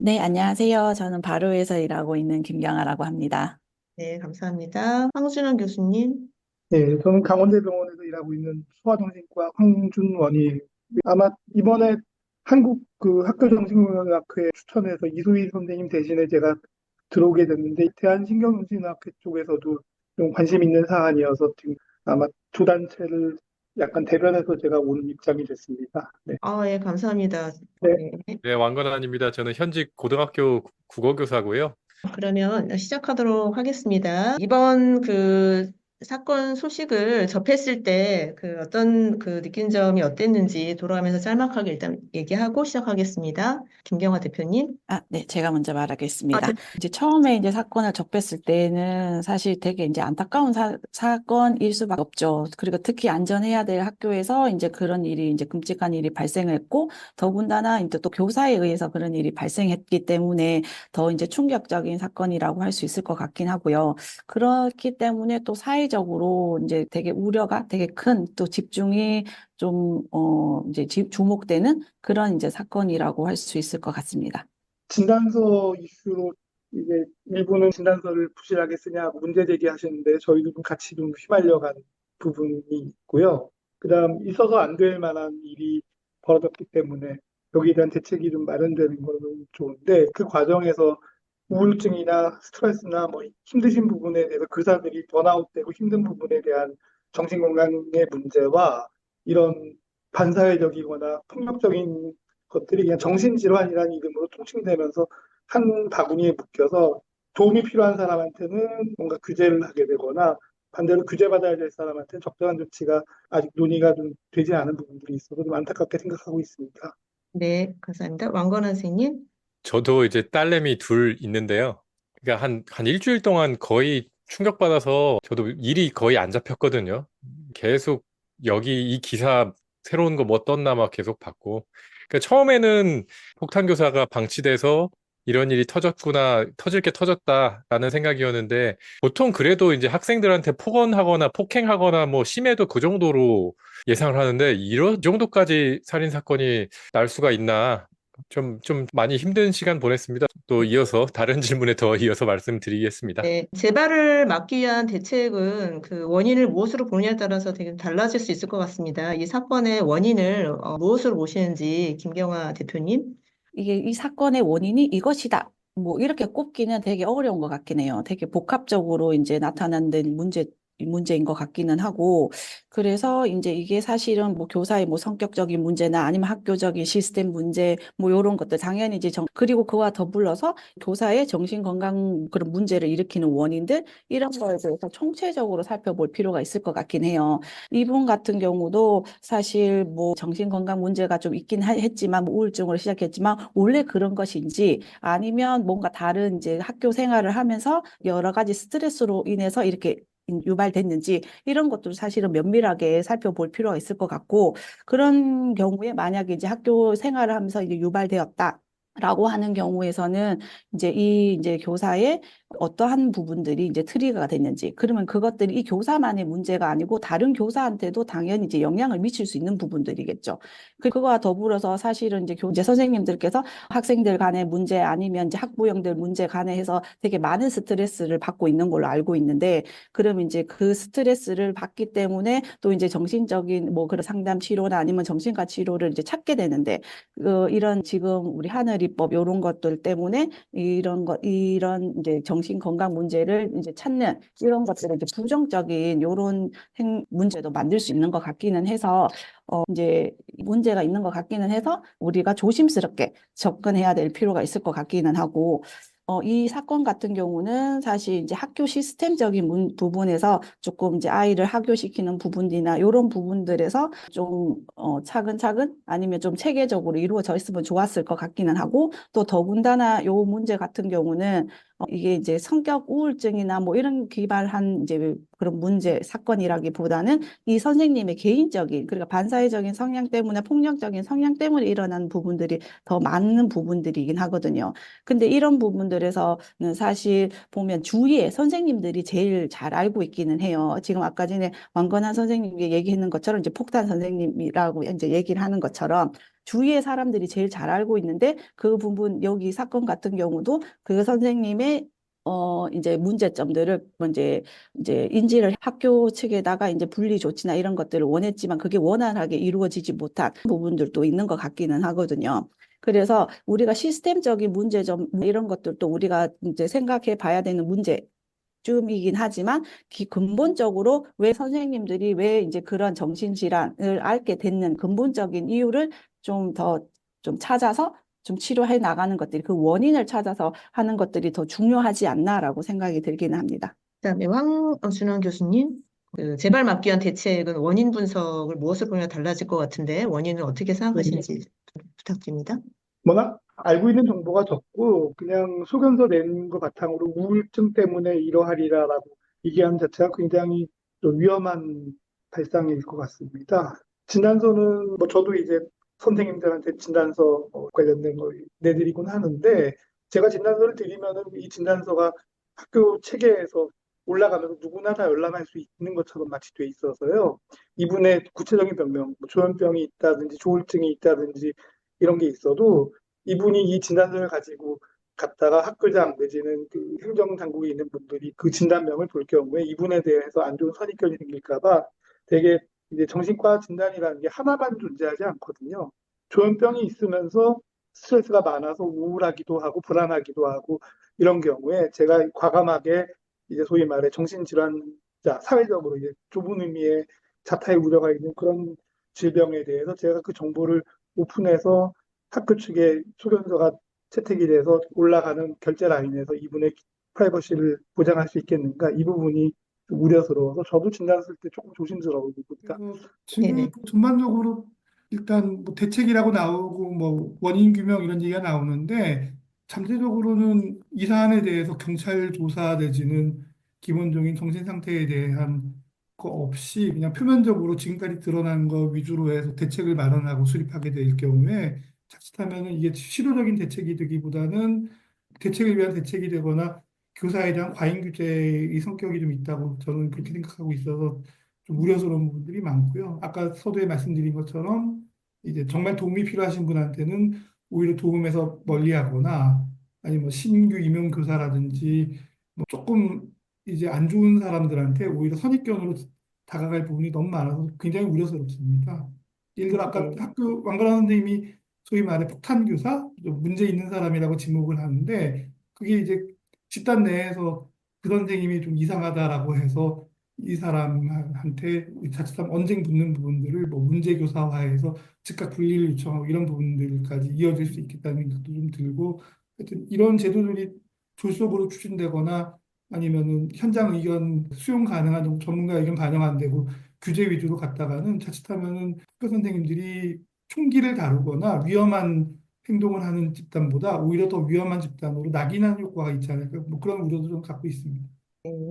네, 안녕하세요. 저는 바로에서 일하고 있는 김경아라고 합니다. 네, 감사합니다. 황준원 교수님. 네, 저는 강원대병원에서 일하고 있는 소아정신과 황준원이 아마 이번에 한국 그 학교정신건강의학회 추천해서 이수희 선생님 대신에 제가 들어오게 됐는데 대한신경정신의학회 쪽에서도 좀 관심 있는 사안이어서 지금 아마 두 단체를 약간 대변해서 제가 오는 입장이 됐습니다. 네. 예, 감사합니다. 네. 네, 네, 왕건아입니다. 저는 현직 고등학교 국어교사고요. 그러면 시작하도록 하겠습니다. 이번 사건 소식을 접했을 때 어떤 느낀 점이 어땠는지 돌아가면서 짤막하게 일단 얘기하고 시작하겠습니다. 김경화 대표님. 네, 제가 먼저 네. 말하겠습니다. 이제 처음에 이제 사건을 접했을 때는 사실 되게 이제 안타까운 사건일 수밖에 없죠. 그리고 특히 안전해야 될 학교에서 이제 그런 일이 이제 끔찍한 일이 발생했고, 더군다나 이제 또 교사에 의해서 그런 일이 발생했기 때문에 더 이제 충격적인 사건이라고 할 수 있을 것 같긴 하고요. 그렇기 때문에 또 사회적으로 이제 되게 우려가 되게 큰 또 집중이 좀, 이제 주목되는 그런 이제 사건이라고 할 수 있을 것 같습니다. 진단서 이슈로 이제 일부는 진단서를 부실하게 쓰냐고 문제 제기하셨는데 저희도 좀 같이 좀 휘말려간 부분이 있고요. 그다음 있어서 안 될 만한 일이 벌어졌기 때문에 여기에 대한 대책이 좀 마련되는 거는 좋은데 그 과정에서 우울증이나 스트레스나 뭐 힘드신 부분에 대해서 의사들이 번아웃되고 힘든 부분에 대한 정신건강의 문제와 이런 반사회적이거나 폭력적인 것들이 그냥 정신질환이라는 이름으로 통칭되면서 한 바구니에 묶여서 도움이 필요한 사람한테는 뭔가 규제를 하게 되거나 반대로 규제받아야 될 사람한테는 적절한 조치가 아직 논의가 좀 되지 않은 부분들이 있어서 좀 안타깝게 생각하고 있습니다. 네, 감사합니다. 왕건아 선생님. 저도 이제 딸내미 둘 있는데요. 그러니까 한 일주일 동안 거의 충격받아서 저도 일이 거의 안 잡혔거든요. 계속 여기 이 기사 새로운 거 뭐 떴나 막 계속 봤고. 그러니까 처음에는 폭탄 교사가 방치돼서 이런 일이 터졌구나, 터질 게 터졌다라는 생각이었는데 보통 그래도 이제 학생들한테 폭언하거나 폭행하거나 뭐 심해도 그 정도로 예상을 하는데 이런 정도까지 살인 사건이 날 수가 있나 좀 많이 힘든 시간 보냈습니다. 또 이어서 다른 질문에 더 이어서 말씀드리겠습니다. 네, 재발을 막기 위한 대책은 원인을 무엇으로 보느냐에 따라서 되게 달라질 수 있을 것 같습니다. 이 사건의 원인을 무엇으로 보시는지 김경화 대표님. 이게 이 사건의 원인이 이것이다. 뭐 이렇게 꼽기는 되게 어려운 것 같긴 해요. 되게 복합적으로 이제 나타나는 문제인 것 같기는 하고, 그래서 이제 이게 사실은 뭐 교사의 뭐 성격적인 문제나 아니면 학교적인 시스템 문제, 뭐 이런 것들 당연히 이제 그리고 그와 더불어서 교사의 정신건강 그런 문제를 일으키는 원인들, 이런 거에 대해서 총체적으로 살펴볼 필요가 있을 것 같긴 해요. 이분 같은 경우도 사실 뭐 정신건강 문제가 좀 있긴 했지만 뭐 우울증으로 시작했지만 원래 그런 것인지 아니면 뭔가 다른 이제 학교 생활을 하면서 여러 가지 스트레스로 인해서 이렇게 유발됐는지 이런 것도 사실은 면밀하게 살펴볼 필요가 있을 것 같고, 그런 경우에 만약에 이제 학교 생활을 하면서 이제 유발되었다. 라고 하는 경우에서는 이제 교사의 어떠한 부분들이 이제 트리거가 됐는지, 그러면 그것들이 이 교사만의 문제가 아니고 다른 교사한테도 당연히 이제 영향을 미칠 수 있는 부분들이겠죠. 그거와 더불어서 사실은 이제 교재 선생님들께서 학생들 간의 문제 아니면 이제 학부형들 문제 간에 해서 되게 많은 스트레스를 받고 있는 걸로 알고 있는데, 그러면 이제 그 스트레스를 받기 때문에 또 이제 정신적인 뭐 그런 상담 치료나 아니면 정신과 치료를 이제 찾게 되는데, 이런 지금 우리 하늘이법 이런 것들 때문에 이런 이제 정신 건강 문제를 이제 찾는 이런 것들을 이제 부정적인 이런 문제도 만들 수 있는 것 같기는 해서 이제 문제가 있는 것 같기는 해서 우리가 조심스럽게 접근해야 될 필요가 있을 것 같기는 하고, 이 사건 같은 경우는 사실 이제 학교 시스템적인 부분에서 조금 이제 아이를 학교시키는 부분이나 이런 부분들에서 좀, 차근차근 아니면 좀 체계적으로 이루어져 있으면 좋았을 것 같기는 하고, 또 더군다나 요 문제 같은 경우는 이게 이제 성격 우울증이나 뭐 이런 기발한 이제 그런 문제 사건이라기보다는 이 선생님의 개인적인, 그러니까 반사회적인 성향 때문에 폭력적인 성향 때문에 일어난 부분들이 더 많은 부분들이긴 하거든요. 근데 이런 부분들에서는 사실 보면 주위에 선생님들이 제일 잘 알고 있기는 해요. 지금 아까 전에 왕건한 선생님이 얘기했는 것처럼 이제 폭탄 선생님이라고 이제 얘기를 하는 것처럼 주위의 사람들이 제일 잘 알고 있는데 그 부분 여기 사건 같은 경우도 그 선생님의 이제 문제점들을 이제 인지를 학교 측에다가 이제 분리 조치나 이런 것들을 원했지만 그게 원활하게 이루어지지 못한 부분들도 있는 것 같기는 하거든요. 그래서 우리가 시스템적인 문제점 이런 것들도 우리가 이제 생각해 봐야 되는 문제점이긴 하지만 근본적으로 왜 선생님들이 왜 이제 그런 정신질환을 앓게 됐는 근본적인 이유를 좀 찾아서 좀 치료해 나가는 것들이 그 원인을 찾아서 하는 것들이 더 중요하지 않나라고 생각이 들기는 합니다. 그다음에 황준환 교수님, 그 재발 막기 위한 대책은 원인 분석을 무엇을 보면 달라질 것 같은데 원인을 어떻게 생각하시는지 좀 부탁드립니다. 워낙 알고 있는 정보가 적고 그냥 소견서 낸 것 바탕으로 우울증 때문에 이러하리라라고 얘기하는 자체가 굉장히 좀 위험한 발상일 것 같습니다. 진단서는 뭐 저도 이제 선생님들한테 진단서 관련된 걸 내드리곤 하는데 제가 진단서를 드리면은 이 진단서가 학교 체계에서 올라가면서 누구나 다 열람할 수 있는 것처럼 마치 돼 있어서요. 이분의 구체적인 병명, 뭐 조현병이 있다든지 조울증이 있다든지 이런 게 있어도 이분이 이 진단서를 가지고 갔다가 학교장 내지는 그 행정당국에 있는 분들이 그 진단명을 볼 경우에 이분에 대해서 안 좋은 선입견이 생길까 봐 되게 이제 정신과 진단이라는 게 하나만 존재하지 않거든요. 조현병이 있으면서 스트레스가 많아서 우울하기도 하고 불안하기도 하고 이런 경우에 제가 과감하게 이제 소위 말해 정신질환자, 사회적으로 이제 좁은 의미의 자타의 우려가 있는 그런 질병에 대해서 제가 그 정보를 오픈해서 학교 측에 소견서가 채택이 돼서 올라가는 결제 라인에서 이분의 프라이버시를 보장할 수 있겠는가? 이 부분이 좀 우려스러워서 저도 진단 쓸 때 조금 조심스러워집니다. 그리고 지금 네네. 전반적으로 일단 뭐 대책이라고 나오고 뭐 원인 규명 이런 얘기가 나오는데 잠재적으로는 이 사안에 대해서 경찰 조사 내지는 기본적인 정신 상태에 대한 거 없이 그냥 표면적으로 지금까지 드러난 거 위주로 해서 대책을 마련하고 수립하게 될 경우에 자칫하면은 이게 실효적인 대책이 되기보다는 대책을 위한 대책이 되거나 교사에 대한 과잉 규제의 성격이 좀 있다고 저는 그렇게 생각하고 있어서 좀 우려스러운 부분들이 많고요. 아까 서두에 말씀드린 것처럼 이제 정말 도움이 필요하신 분한테는 오히려 도움에서 멀리하거나 아니면 뭐 신규 임용 교사라든지 뭐 조금 이제 안 좋은 사람들한테 오히려 선입견으로 다가갈 부분이 너무 많아서 굉장히 우려스럽습니다. 예를 들어 아까 학교 왕가라 선생님이 소위 말해 폭탄 교사, 좀 문제 있는 사람이라고 지목을 하는데 그게 이제 집단 내에서 그 선생님이 좀 이상하다라고 해서 이 사람한테 자칫하면 언쟁 붙는 부분들을 뭐 문제교사화해서 즉각 분리를 요청하고 이런 부분들까지 이어질 수 있겠다는 생각도 좀 들고 하여튼 이런 제도들이 졸속으로 추진되거나 아니면은 현장 의견 수용 가능한 전문가 의견 반영 안 되고 규제 위주로 갔다가는 자칫하면은 학교 선생님들이 총기를 다루거나 위험한 행동을 하는 집단보다 오히려 더 위험한 집단으로 낙인하는 효과가 있지 않을까 뭐 그런 우려도 좀 갖고 있습니다.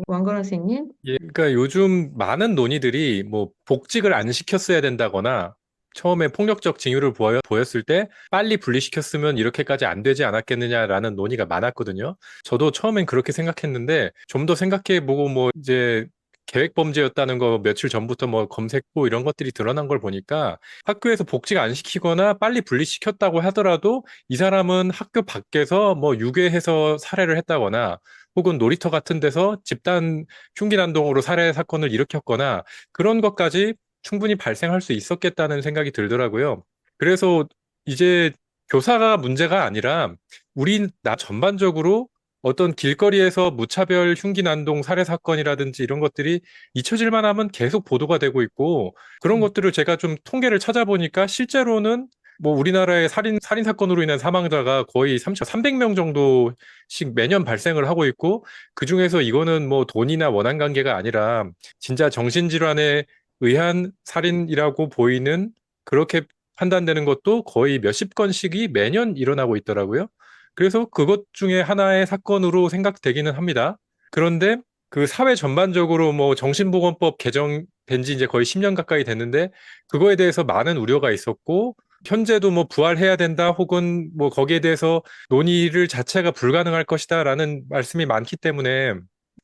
왕건원 선생님, 예, 그러니까 요즘 많은 논의들이 뭐 복직을 안 시켰어야 된다거나 처음에 폭력적 징후를 보였을 때 빨리 분리시켰으면 이렇게까지 안 되지 않았겠느냐라는 논의가 많았거든요. 저도 처음엔 그렇게 생각했는데 좀 더 생각해보고 뭐 이제 계획 범죄였다는 거 며칠 전부터 뭐 검색고 이런 것들이 드러난 걸 보니까 학교에서 복직 안 시키거나 빨리 분리시켰다고 하더라도 이 사람은 학교 밖에서 뭐 유괴해서 살해를 했다거나 혹은 놀이터 같은 데서 집단 흉기난동으로 살해 사건을 일으켰거나 그런 것까지 충분히 발생할 수 있었겠다는 생각이 들더라고요. 그래서 이제 교사가 문제가 아니라 우리나라 전반적으로 어떤 길거리에서 무차별 흉기난동 살해 사건이라든지 이런 것들이 잊혀질만 하면 계속 보도가 되고 있고 그런 것들을 제가 좀 통계를 찾아보니까 실제로는 뭐 우리나라의 살인 사건으로 인한 사망자가 거의 300명 정도씩 매년 발생을 하고 있고 그중에서 이거는 뭐 돈이나 원한 관계가 아니라 진짜 정신질환에 의한 살인이라고 보이는 그렇게 판단되는 것도 거의 몇십 건씩이 매년 일어나고 있더라고요. 그래서 그것 중에 하나의 사건으로 생각되기는 합니다. 그런데 그 사회 전반적으로 뭐 정신보건법 개정된 지 이제 거의 10년 가까이 됐는데 그거에 대해서 많은 우려가 있었고 현재도 뭐 부활해야 된다 혹은 뭐 거기에 대해서 논의를 자체가 불가능할 것이다라는 말씀이 많기 때문에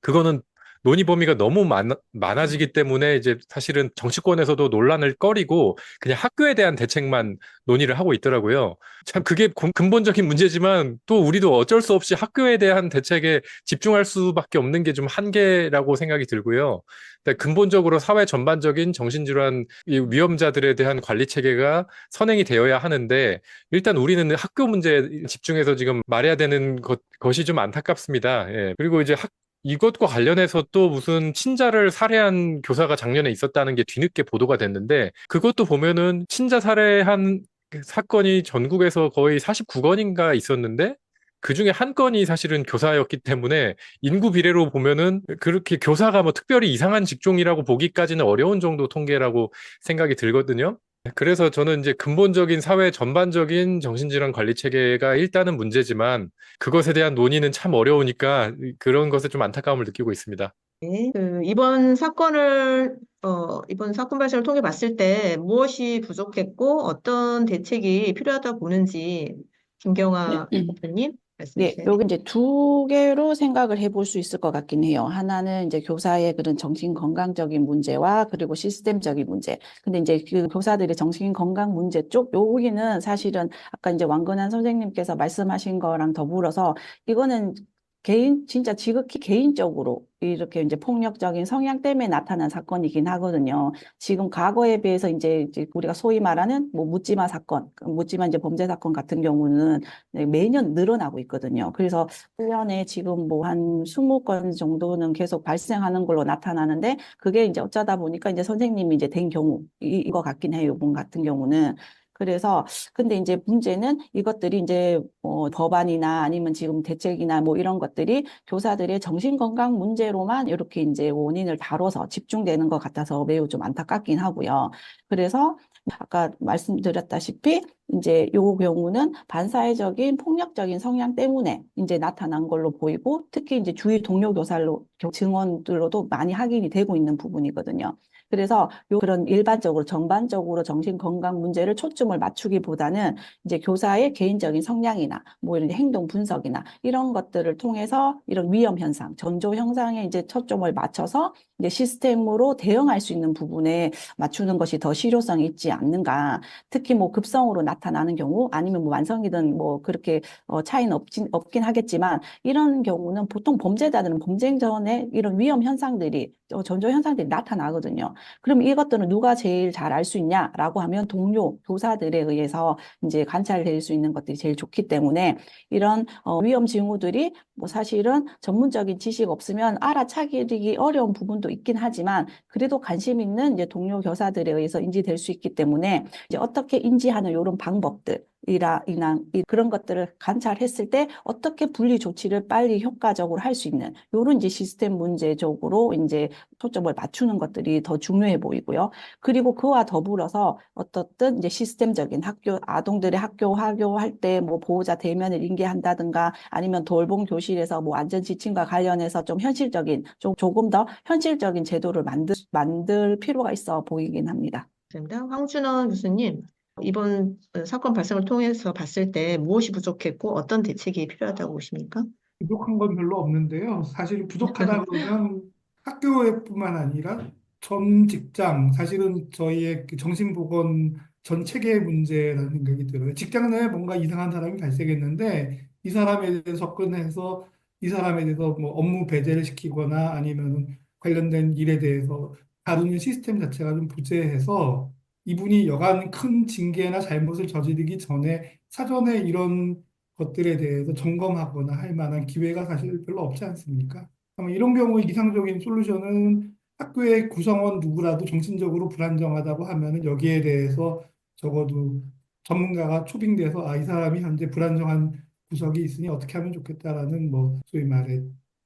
그거는 논의 범위가 너무 많아지기 때문에 이제 사실은 정치권에서도 논란을 꺼리고 그냥 학교에 대한 대책만 논의를 하고 있더라고요. 참 그게 근본적인 문제지만 또 우리도 어쩔 수 없이 학교에 대한 대책에 집중할 수밖에 없는 게 좀 한계라고 생각이 들고요. 근데 근본적으로 사회 전반적인 정신질환 이 위험자들에 대한 관리 체계가 선행이 되어야 하는데 일단 우리는 학교 문제에 집중해서 지금 말해야 되는 것이 좀 안타깝습니다. 예. 그리고 이제 이것과 관련해서 또 무슨 친자를 살해한 교사가 작년에 있었다는 게 뒤늦게 보도가 됐는데 그것도 보면은 친자 살해한 그 사건이 전국에서 거의 49건인가 있었는데 그중에 한 건이 사실은 교사였기 때문에 인구 비례로 보면은 그렇게 교사가 뭐 특별히 이상한 직종이라고 보기까지는 어려운 정도 통계라고 생각이 들거든요. 그래서 저는 이제 근본적인 사회 전반적인 정신질환 관리 체계가 일단은 문제지만 그것에 대한 논의는 참 어려우니까 그런 것에 좀 안타까움을 느끼고 있습니다. 네. 이번 사건 발생을 통해 봤을 때 무엇이 부족했고 어떤 대책이 필요하다 보는지 김경아 대표님 말씀해 네, 주세요. 여기 이제 두 개로 생각을 해볼 수 있을 것 같긴 해요. 하나는 이제 교사의 그런 정신 건강적인 문제와 그리고 시스템적인 문제. 근데 이제 그 교사들의 정신 건강 문제 쪽, 여기는 사실은 아까 이제 왕건한 선생님께서 말씀하신 거랑 더불어서 이거는 진짜 지극히 개인적으로 이렇게 이제 폭력적인 성향 때문에 나타난 사건이긴 하거든요. 지금 과거에 비해서 이제 우리가 소위 말하는 뭐 묻지마 사건, 묻지마 이제 범죄 사건 같은 경우는 네, 매년 늘어나고 있거든요. 그래서 1년에 지금 뭐 한 20건 정도는 계속 발생하는 걸로 나타나는데 그게 이제 어쩌다 보니까 이제 선생님이 이제 된 경우 이거 같긴 해요. 이번 같은 경우는. 그래서 근데 이제 문제는 이것들이 이제 법안이나 아니면 지금 대책이나 뭐 이런 것들이 교사들의 정신건강 문제로만 이렇게 이제 원인을 다뤄서 집중되는 것 같아서 매우 좀 안타깝긴 하고요. 그래서 아까 말씀드렸다시피 이제 요 경우는 반사회적인 폭력적인 성향 때문에 이제 나타난 걸로 보이고 특히 이제 주위 동료 교사로 증언들로도 많이 확인이 되고 있는 부분이거든요. 그래서 그런 일반적으로 전반적으로 정신 건강 문제를 초점을 맞추기보다는 이제 교사의 개인적인 성향이나 뭐 이런 행동 분석이나 이런 것들을 통해서 이런 위험 현상, 전조 현상에 이제 초점을 맞춰서 이제 시스템으로 대응할 수 있는 부분에 맞추는 것이 더 실효성이 있지 않는가. 특히 뭐 급성으로 나타나는 경우 아니면 뭐 만성이든 뭐 그렇게 차이는 없긴 하겠지만 이런 경우는 보통 범죄자들은 범죄 전에 이런 위험 현상들이 전조 현상들이 나타나거든요. 그럼 이것들은 누가 제일 잘 알 수 있냐라고 하면 동료 교사들에 의해서 이제 관찰될 수 있는 것들이 제일 좋기 때문에 이런 위험 징후들이 뭐 사실은 전문적인 지식 없으면 알아차리기 어려운 부분도 있긴 하지만 그래도 관심 있는 이제 동료 교사들에 의해서 인지될 수 있기 때문에 이제 어떻게 인지하는 이런 방법들 그런 것들을 관찰했을 때 어떻게 분리 조치를 빨리 효과적으로 할 수 있는 이런 이제 시스템 문제적으로 이제 초점을 맞추는 것들이 더 중요해 보이고요. 그리고 그와 더불어서 어떻든 이제 시스템적인 아동들의 하교할 때 뭐 보호자 대면을 인계한다든가 아니면 돌봄 교실에서 뭐 안전 지침과 관련해서 좀 현실적인 조금 더 현실적인 제도를 만들 필요가 있어 보이긴 합니다. 감사합니다. 황준원 교수님, 이번 사건 발생을 통해서 봤을 때 무엇이 부족했고 어떤 대책이 필요하다고 보십니까? 부족한 건 별로 없는데요. 사실 부족하다 그러면 학교뿐만 아니라 전 직장, 사실은 저희의 그 정신보건 전 체계의 문제라는 생각이 들어요. 직장 내에 뭔가 이상한 사람이 발생했는데 이 사람에 대해서 접근해서 이 사람에 대해서 뭐 업무 배제를 시키거나 아니면 관련된 일에 대해서 다루는 시스템 자체가 좀 부재해서 이분이 여간 큰 징계나 잘못을 저지르기 전에 사전에 이런 것들에 대해서 점검하거나 할 만한 기회가 사실 별로 없지 않습니까? 아마 이런 경우에 이상적인 솔루션은 학교의 구성원 누구라도 정신적으로 불안정하다고 하면은 여기에 대해서 적어도 전문가가 초빙돼서 이 사람이 현재 불안정한 구석이 있으니 어떻게 하면 좋겠다라는 뭐 소위 말해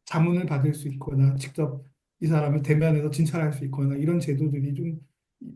자문을 받을 수 있거나 직접 이 사람을 대면해서 진찰할 수 있거나 이런 제도들이 좀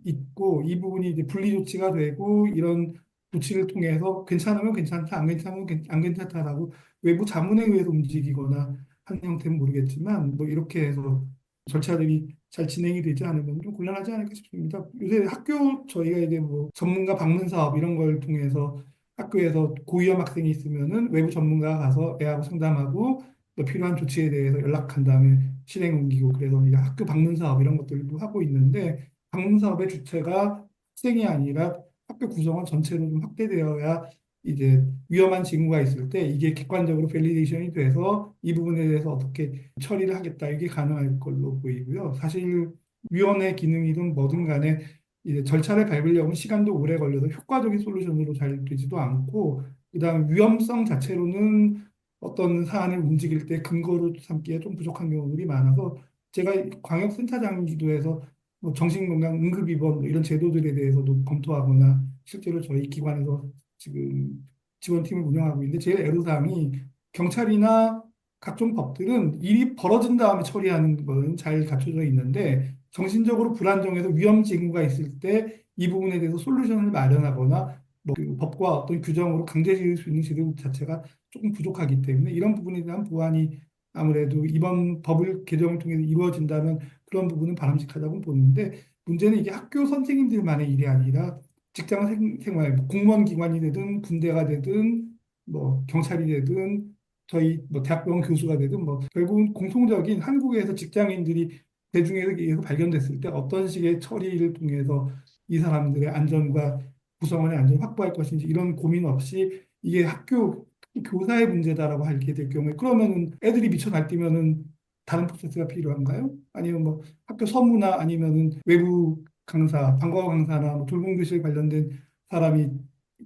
있고 이 부분이 이제 분리 조치가 되고 이런 조치를 통해서 괜찮으면 괜찮다, 안 괜찮으면 안 괜찮다라고 외부 자문에 의해서 움직이거나 하는 형태는 모르겠지만 뭐 이렇게 해서 절차들이 잘 진행이 되지 않으면 좀 곤란하지 않을까 싶습니다. 요새 학교 저희가 이제 뭐 전문가 방문 사업 이런 걸 통해서 학교에서 고위험 학생이 있으면은 외부 전문가가 가서 애하고 상담하고 뭐 필요한 조치에 대해서 연락한 다음에 실행 옮기고 그래서 이제 학교 방문 사업 이런 것들도 하고 있는데 방문 사업의 주체가 학생이 아니라 학교 구성원 전체로 좀 확대되어야 이제 위험한 징후가 있을 때 이게 객관적으로 밸리데이션이 돼서 이 부분에 대해서 어떻게 처리를 하겠다 이게 가능할 걸로 보이고요. 사실 위원회 기능이든 뭐든 간에 이제 절차를 밟으려면 시간도 오래 걸려서 효과적인 솔루션으로 잘 되지도 않고 그다음 위험성 자체로는 어떤 사안을 움직일 때 근거로 삼기에 좀 부족한 경우들이 많아서 제가 광역센터장이기도 해서 뭐 정신건강 응급입원 뭐 이런 제도들에 대해서도 검토하거나 실제로 저희 기관에서 지금 지원팀을 운영하고 있는데 제일 애로사항이 경찰이나 각종 법들은 일이 벌어진 다음에 처리하는 것은 잘 갖춰져 있는데 정신적으로 불안정해서 위험 징후가 있을 때 이 부분에 대해서 솔루션을 마련하거나 그 법과 어떤 규정으로 강제 지을 수 있는 제도 자체가 조금 부족하기 때문에 이런 부분에 대한 보완이 아무래도 이번 법을 개정을 통해서 이루어진다면 그런 부분은 바람직하다고 보는데 문제는 이게 학교 선생님들만의 일이 아니라 직장 생활, 뭐 공무원 기관이 되든 군대가 되든 뭐 경찰이 되든 저희 뭐 대학병원 교수가 되든 뭐 결국은 공통적인 한국에서 직장인들이 대중에 의해서 발견됐을 때 어떤 식의 처리를 통해서 이 사람들의 안전과 구성원의 안전을 확보할 것인지 이런 고민 없이 이게 학교 교사의 문제다라고 하게 될 경우에 그러면은 애들이 미쳐 날뛰면은 다른 프로세스가 필요한가요? 아니면 뭐 학교 서무나 아니면은 외부 강사, 방과후 강사나 뭐 돌봄교실 관련된 사람이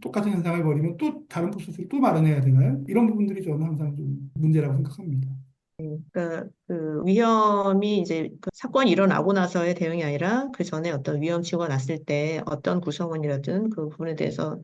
똑같은 현상을 벌이면 또 다른 프로세스를 또 마련해야 되나요? 이런 부분들이 저는 항상 좀 문제라고 생각합니다. 그러니까 그 위험이 이제 그 사건이 일어나고 나서의 대응이 아니라 그 전에 어떤 위험 징후가 났을 때 어떤 구성원이라든 그 부분에 대해서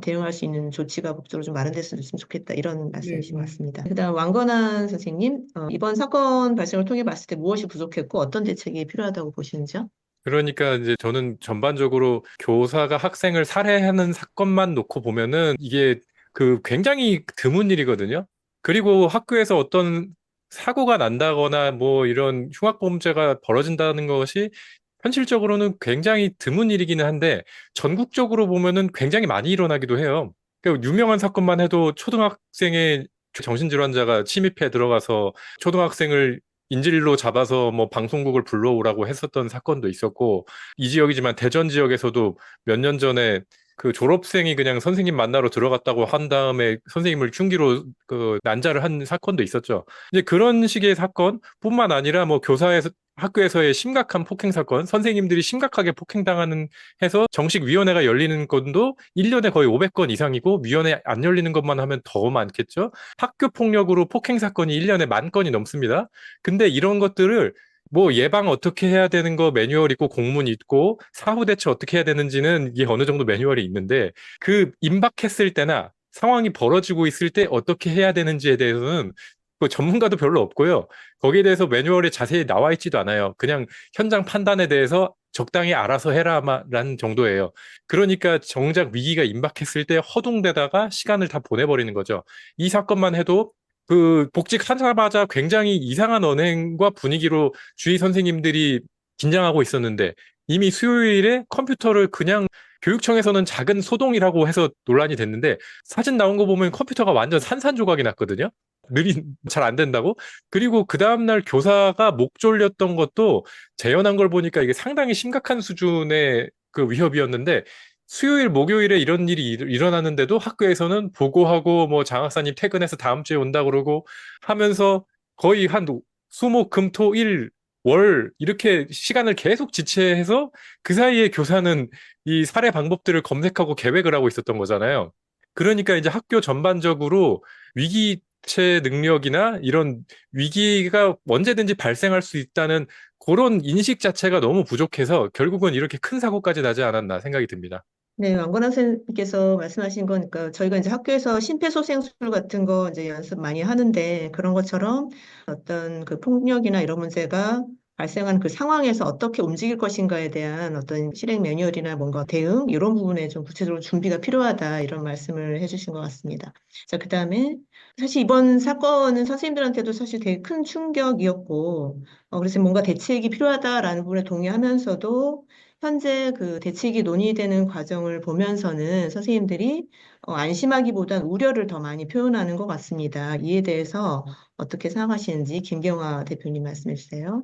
대응할 수 있는 조치가 법적으로 좀 마련됐으면 좋겠다 이런 네, 말씀이신 것 네. 같습니다. 그다음 왕건한 선생님, 이번 사건 발생을 통해 봤을 때 무엇이 부족했고 어떤 대책이 필요하다고 보시는지요? 그러니까 이제 저는 전반적으로 교사가 학생을 살해하는 사건만 놓고 보면은 이게 그 굉장히 드문 일이거든요. 그리고 학교에서 어떤 사고가 난다거나 뭐 이런 흉악범죄가 벌어진다는 것이 현실적으로는 굉장히 드문 일이기는 한데 전국적으로 보면은 굉장히 많이 일어나기도 해요. 그 유명한 사건만 해도 초등학생의 정신질환자가 침입해 들어가서 초등학생을 인질로 잡아서 뭐 방송국을 불러오라고 했었던 사건도 있었고 이 지역이지만 대전 지역에서도 몇 년 전에 그 졸업생이 그냥 선생님 만나러 들어갔다고 한 다음에 선생님을 흉기로 그 난자를 한 사건도 있었죠. 이제 그런 식의 사건뿐만 아니라 뭐 교사에서 학교에서의 심각한 폭행 사건, 선생님들이 심각하게 폭행당하는 해서 정식 위원회가 열리는 건도 1년에 거의 500건 이상이고 위원회 안 열리는 것만 하면 더 많겠죠. 학교 폭력으로 폭행 사건이 1년에 10,000건이 넘습니다. 근데 이런 것들을 뭐 예방 어떻게 해야 되는 거 매뉴얼 있고 공문 있고 사후 대처 어떻게 해야 되는지는 이게 어느 정도 매뉴얼이 있는데 그 임박했을 때나 상황이 벌어지고 있을 때 어떻게 해야 되는지에 대해서는 뭐 전문가도 별로 없고요. 거기에 대해서 매뉴얼에 자세히 나와 있지도 않아요. 그냥 현장 판단에 대해서 적당히 알아서 해라라는 정도예요. 그러니까 정작 위기가 임박했을 때 허둥대다가 시간을 다 보내버리는 거죠. 이 사건만 해도 그 복직하자마자 굉장히 이상한 언행과 분위기로 주위 선생님들이 긴장하고 있었는데 이미 수요일에 컴퓨터를 그냥 교육청에서는 작은 소동이라고 해서 논란이 됐는데 사진 나온 거 보면 컴퓨터가 완전 산산조각이 났거든요. 잘 안 된다고. 그리고 그 다음날 교사가 목 졸렸던 것도 재현한 걸 보니까 이게 상당히 심각한 수준의 그 위협이었는데 수요일, 목요일에 이런 일이 일어나는데도 학교에서는 보고하고 뭐 장학사님 퇴근해서 다음 주에 온다 그러고 하면서 거의 한 수, 목, 금, 토, 일, 월 이렇게 시간을 계속 지체해서 그 사이에 교사는 이 살해 방법들을 검색하고 계획을 하고 있었던 거잖아요. 그러니까 이제 학교 전반적으로 위기체 능력이나 이런 위기가 언제든지 발생할 수 있다는 그런 인식 자체가 너무 부족해서 결국은 이렇게 큰 사고까지 나지 않았나 생각이 듭니다. 네, 왕건한 선생님께서 말씀하신 거니까 저희가 이제 학교에서 심폐소생술 같은 거 이제 연습 많이 하는데 그런 것처럼 어떤 그 폭력이나 이런 문제가 발생한 그 상황에서 어떻게 움직일 것인가에 대한 어떤 실행 매뉴얼이나 뭔가 대응 이런 부분에 좀 구체적으로 준비가 필요하다 이런 말씀을 해주신 것 같습니다. 자, 그다음에 사실 이번 사건은 선생님들한테도 사실 되게 큰 충격이었고 그래서 뭔가 대책이 필요하다라는 부분에 동의하면서도 현재 그 대책이 논의되는 과정을 보면서는 선생님들이 안심하기보단 우려를 더 많이 표현하는 것 같습니다. 이에 대해서 어떻게 생각하시는지 김경화 대표님 말씀해 주세요.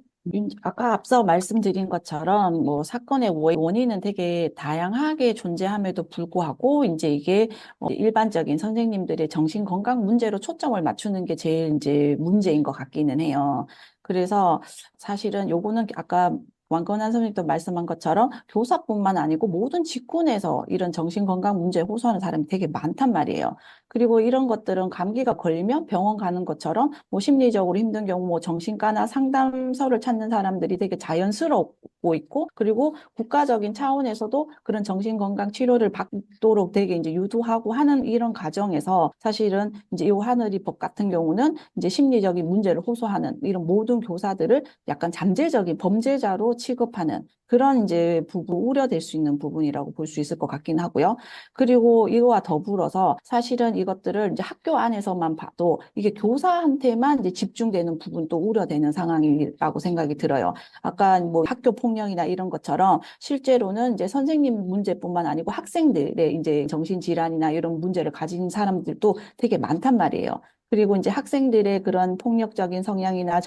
아까 앞서 말씀드린 것처럼 뭐 사건의 원인은 되게 다양하게 존재함에도 불구하고 이제 이게 일반적인 선생님들의 정신 건강 문제로 초점을 맞추는 게 제일 이제 문제인 것 같기는 해요. 그래서 사실은 요거는 아까 왕건한 선생님도 말씀한 것처럼 교사뿐만 아니고 모든 직군에서 이런 정신건강 문제에 호소하는 사람이 되게 많단 말이에요. 그리고 이런 것들은 감기가 걸리면 병원 가는 것처럼 뭐 심리적으로 힘든 경우 뭐 정신과나 상담소를 찾는 사람들이 되게 자연스럽고 있고, 그리고 국가적인 차원에서도 그런 정신건강 치료를 받도록 되게 이제 유도하고 하는 이런 과정에서 사실은 이제 이 하늘이법 같은 경우는 이제 심리적인 문제를 호소하는 이런 모든 교사들을 약간 잠재적인 범죄자로 취급하는 그런 이제 우려될 수 있는 부분이라고 볼 수 있을 것 같긴 하고요. 그리고 이거와 더불어서 사실은 이것들을 이제 학교 안에서만 봐도 이게 교사한테만 이제 집중되는 부분도 우려되는 상황이라고 생각이 들어요. 아까 뭐 학교 폭력이나 이런 것처럼 실제로는 이제 선생님 문제뿐만 아니고 학생들의 이제 정신질환이나 이런 문제를 가진 사람들도 되게 많단 말이에요. 그리고 이제 학생들의 그런 폭력적인 성향이나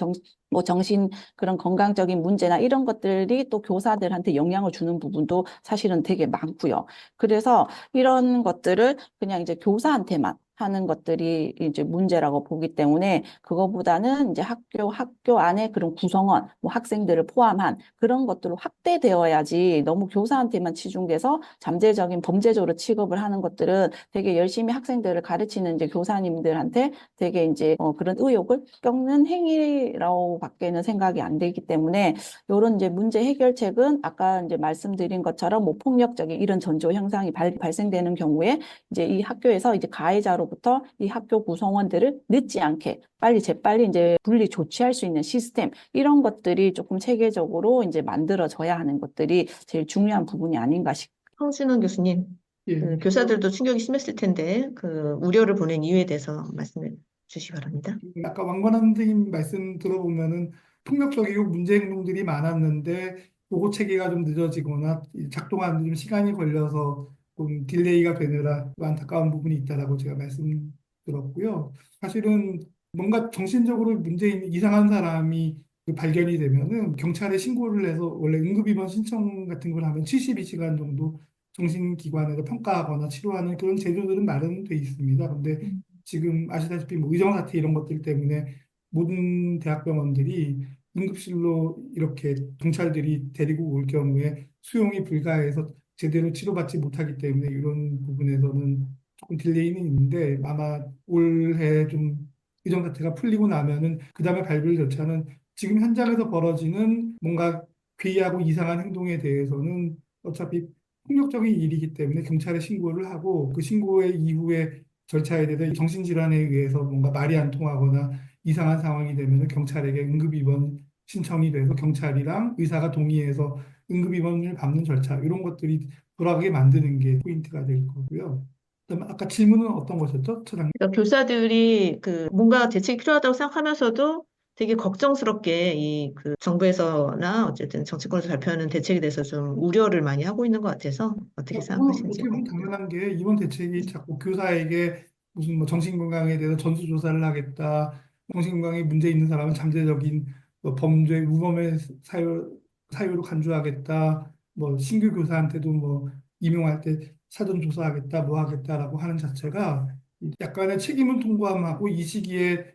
뭐 정신 그런 건강적인 문제나 이런 것들이 또 교사들한테 영향을 주는 부분도 사실은 되게 많고요. 그래서 이런 것들을 그냥 이제 교사한테만 하는 것들이 이제 문제라고 보기 때문에 그거보다는 이제 학교 안에 그런 구성원, 뭐 학생들을 포함한 그런 것들로 확대되어야지 너무 교사한테만 치중돼서 잠재적인 범죄자로 취급을 하는 것들은 되게 열심히 학생들을 가르치는 이제 교사님들한테 되게 이제 그런 의욕을 꺾는 행위라고밖에는 생각이 안 되기 때문에 이런 이제 문제 해결책은 아까 이제 말씀드린 것처럼 뭐 폭력적인 이런 전조 현상이 발생되는 경우에 이제 이 학교에서 이제 가해자로부터 이 학교 구성원들을 늦지 않게 재빨리 이제 분리 조치할 수 있는 시스템 이런 것들이 조금 체계적으로 이제 만들어져야 하는 것들이 제일 중요한 부분이 아닌가 싶습니다. 황진원 교수님, 예. 그 교사들도 충격이 심했을 텐데 그 우려를 보낸 이유에 대해서 말씀해 주시기 바랍니다. 아까 왕관한 선생님 말씀 들어보면은 폭력적이고 문제 행동들이 많았는데 보고 체계가 좀 늦어지거나 작동하는 좀 시간이 걸려서 좀 딜레이가 되느라 안타까운 부분이 있다라고 제가 말씀 들었고요. 사실은 뭔가 정신적으로 문제 있는 이상한 사람이 그 발견이 되면은 경찰에 신고를 해서 원래 응급입원 신청 같은 걸 하면 72시간 정도 정신기관에서 평가하거나 치료하는 그런 제도들은 마련돼 있습니다. 근데 지금 아시다시피 뭐 의정사태 이런 것들 때문에 모든 대학병원들이 응급실로 이렇게 경찰들이 데리고 올 경우에 수용이 불가해서 제대로 치료받지 못하기 때문에 이런 부분에서는 조금 딜레이는 있는데 아마 올해 좀 의정사태가 풀리고 나면은 그 다음에 밟을 절차는 지금 현장에서 벌어지는 뭔가 괴이하고 이상한 행동에 대해서는 어차피 폭력적인 일이기 때문에 경찰에 신고를 하고 그 신고의 이후에 절차에 대해서 정신질환에 의해서 뭔가 말이 안 통하거나 이상한 상황이 되면 경찰에게 응급입원 신청이 돼서 경찰이랑 의사가 동의해서 응급입원을 받는 절차 이런 것들이 돌아가게 만드는 게 포인트가 될 거고요. 그다음에 아까 질문은 어떤 것이었죠, 처장님? 그러니까 교사들이 그 뭔가 대책이 필요하다고 생각하면서도 되게 걱정스럽게 이 그 정부에서나 어쨌든 정치권에서 발표하는 대책에 대해서 좀 우려를 많이 하고 있는 것 같아서 어떻게 그건 생각하시는지 어떻게 보면 궁금해요. 당연한 게 이번 대책이 자꾸 교사에게 무슨 뭐 정신건강에 대해서 전수조사를 하겠다. 정신건강에 문제 있는 사람은 잠재적인 뭐 범죄, 우범의 사유로 간주하겠다. 뭐 신규 교사한테도 뭐 임용할 때 사전 조사하겠다, 뭐 하겠다라고 하는 자체가 약간의 책임을 통감하고 이 시기에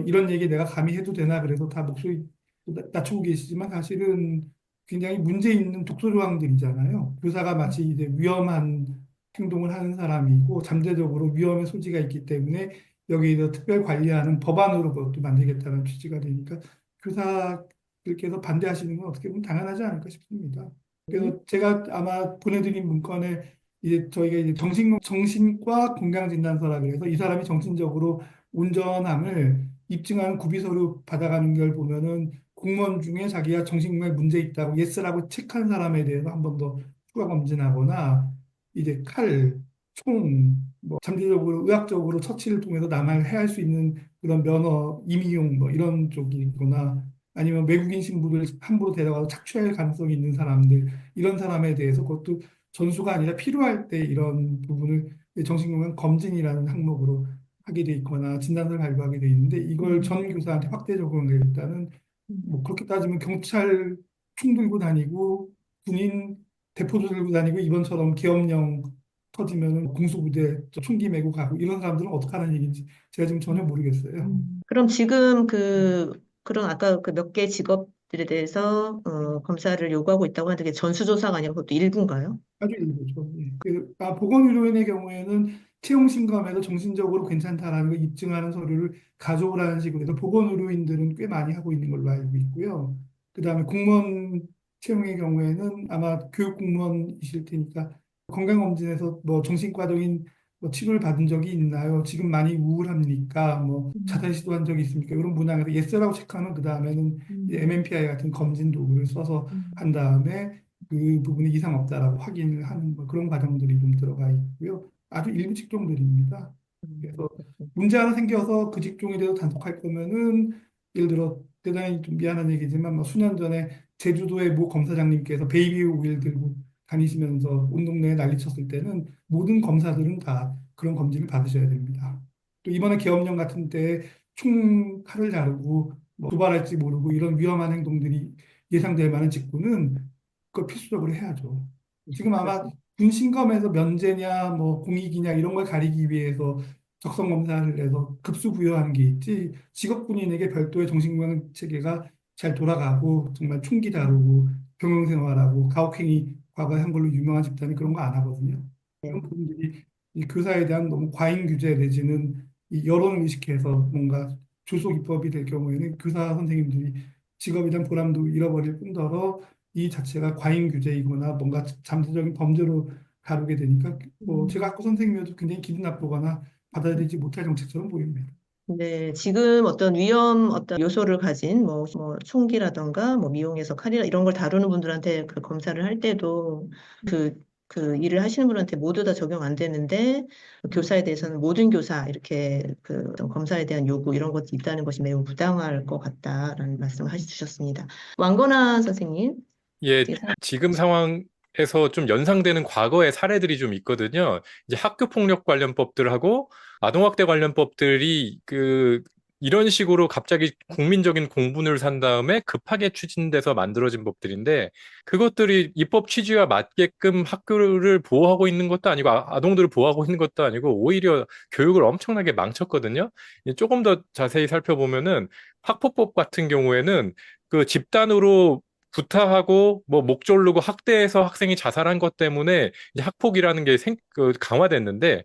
이런 얘기 내가 감히 해도 되나 그래서 다 목소리 낮추고 계시지만 사실은 굉장히 문제 있는 독소 조항들이잖아요. 교사가 마치 이제 위험한 행동을 하는 사람이고 잠재적으로 위험의 소지가 있기 때문에 여기에서 특별 관리하는 법안으로 그것도 만들겠다는 취지가 되니까 교사들께서 반대하시는 건 어떻게 보면 당연하지 않을까 싶습니다. 그래서 제가 아마 보내드린 문건에 이제 저희가 이제 정신과 건강진단서라 그래서 이 사람이 정신적으로 온전함을 입증하는 구비서류 받아가는 걸 보면은 공무원 중에 자기가 정신건강에 문제 있다고 예스라고 체크한 사람에 대해서 한 번 더 추가 검진하거나 이제 칼, 총, 뭐 잠재적으로 의학적으로 처치를 통해서 남을 해할 수 있는 그런 면허, 임의용 뭐 이런 쪽이거나 아니면 외국인 신분을 함부로 데려가서 착취할 가능성이 있는 사람들, 이런 사람에 대해서 그것도 전수가 아니라 필요할 때 이런 부분을 정신건강 검진이라는 항목으로 하게 돼 있거나 진단서를 발부하게 돼 있는데, 이걸 전 교사한테 확대 적용을 일단은 뭐 그렇게 따지면 경찰 총 들고 다니고 군인 대포도 들고 다니고 이번처럼 계엄령 터지면은 공수부대 총기 메고 가고 이런 사람들은 어떻게 하는 얘기인지 제가 지금 전혀 모르겠어요. 그럼 지금 그런 아까 그 몇 개 직업들에 대해서 검사를 요구하고 있다고 하는데 그게 전수조사가 아니라 그것도 일부인가요? 아주 일부죠. 예. 보건의료인의 경우에는 채용 신검에서 정신적으로 괜찮다라는 걸 입증하는 서류를 가져오라는 식으로 해서 보건의료인들은 꽤 많이 하고 있는 걸로 알고 있고요. 그다음에 공무원 채용의 경우에는 아마 교육 공무원이실 테니까 건강검진에서 뭐 정신과적인 뭐 치료를 받은 적이 있나요? 지금 많이 우울합니까? 뭐 자살 시도한 적이 있습니까? 이런 문항에서 예스라고 체크하면 그 다음에는 MMPI 같은 검진 도구를 써서 한 다음에 그 부분이 이상 없다라고 확인을 하는 뭐 그런 과정들이 좀 들어가 있고요. 아주 일부 직종들입니다. 그래서 문제 하나 생겨서 그 직종에 대해서 단속할 거면은 예를 들어 대단히 좀 미안한 얘기지만 뭐 수년 전에 제주도의 모 검사장님께서 베이비 오일 들고 다니시면서 온 동네에 난리 쳤을 때는 모든 검사들은 다 그런 검진을 받으셔야 됩니다. 또 이번에 계엄령 같은 때 총칼을 자르고 뭐 도발할지 모르고 이런 위험한 행동들이 예상될 만한 직구는 그걸 필수적으로 해야죠. 지금 아마 군 신검에서 면제냐 뭐 공익이냐 이런 걸 가리기 위해서 적성 검사를 해서 급수 부여하는 게 있지, 직업군인에게 별도의 정신건강 체계가 잘 돌아가고 정말 총기 다루고 병영 생활하고 가혹행위 과거에 한 걸로 유명한 집단이 그런 거 안 하거든요. 그런 부분들이 이 교사에 대한 너무 과잉 규제 내지는 이 여론을 의식해서 뭔가 조속 입법이 될 경우에는 교사 선생님들이 직업에 대한 보람도 잃어버릴 뿐더러 이 자체가 과잉 규제이거나 뭔가 잠재적인 범죄로 다루게 되니까 뭐 제가 학교 선생님이어도 굉장히 기분 나쁘거나 받아들이지 못할 정책처럼 보입니다. 네, 지금 어떤 요소를 가진 뭐 총기라던가 뭐 미용에서 칼이라 이런 걸 다루는 분들한테 그 검사를 할 때도 그 일을 하시는 분한테 모두 다 적용 안 되는데 교사에 대해서는 모든 교사 이렇게 그 어떤 검사에 대한 요구 이런 것이 있다는 것이 매우 부당할 것 같다라는 말씀을 해주셨습니다. 왕건아 선생님, 예, 어떻게 생각? 지금 상황에서 좀 연상되는 과거의 사례들이 좀 있거든요. 이제 학교폭력 관련법들하고 아동학대 관련법들이 이런 식으로 갑자기 국민적인 공분을 산 다음에 급하게 추진돼서 만들어진 법들인데, 그것들이 입법 취지와 맞게끔 학교를 보호하고 있는 것도 아니고 아동들을 보호하고 있는 것도 아니고 오히려 교육을 엄청나게 망쳤거든요. 조금 더 자세히 살펴보면은 학폭법 같은 경우에는 그 집단으로 구타하고 뭐 목 조르고 학대해서 학생이 자살한 것 때문에 이제 학폭이라는 게 강화됐는데,